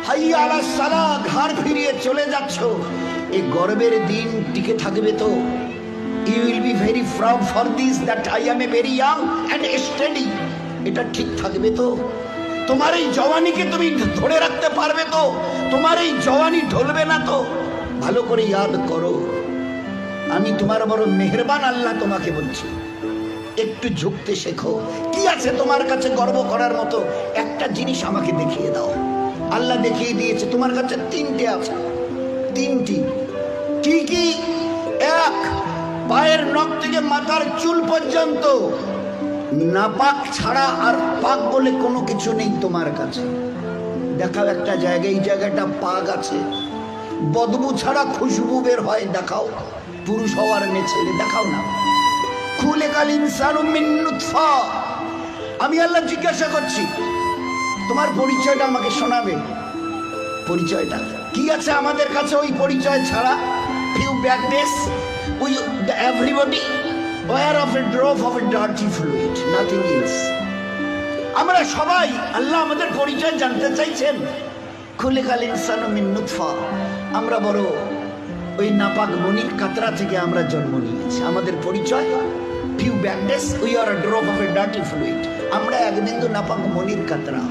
হাইয়া আলা সালাহ ঘাড় ফিরিয়ে চলে যাচ্ছ, এই গর্বের দিন টিকে থাকবে তো? You will be very proud for this that I am a very young and steady. এটা ঠিক থাকবে তো? তোমার এই জওয়ানিকে তুমি ধরে রাখতে পারবে তো? তোমার এই জওয়ানি ঢলবে না তো? ভালো করে ইয়াদ করো, আমি তোমার বড় মেহেরবান আল্লাহ তোমাকে বলছি, একটু ঝুঁকতে শেখো। কি আছে তোমার কাছে গর্ব করার মতো? একটা জিনিস আমাকে দেখিয়ে দাও। আল্লাহ দেখিয়ে দিয়েছে তোমার কাছে তিনটে আছে, তিনটি। কি কি? এক, পায়ের নখ থেকে মাথার চুল পর্যন্ত নাপাক ছাড়া আর পাক বলে কোনো কিছু নেই তোমার কাছে। দেখাও একটা জায়গায়, এই জায়গাটা পাক আছে, বদবু ছাড়া খুশবু বের হয়, দেখাও। পুরুষ হওয়ার মেয়ে ছেলে, দেখাও না। খুলিকাল ইনসানু মিন নুতফা। আমি আল্লাহ জিজ্ঞাসা করছি, তোমার পরিচয়টা আমাকে শোনাবে। পরিচয়টা কি আছে আমাদের কাছে? ওই পরিচয় ছাড়া few bad days we everybody aware of a drop of a dirty fluid, nothing else. আমরা সবাই, আল্লাহ আমাদের পরিচয় জানতে চাইছেন। খুলিকাল ইনসানু মিন নুতফা, আমরা বড় ওই নাপাক মনির কাতরা থেকে আমরা জন্ম নিয়েছি। আমাদের পরিচয় few bad days we are a drop of a dirty fluid, আমরা এক বিন্দু নাপাক মনির কাতরা।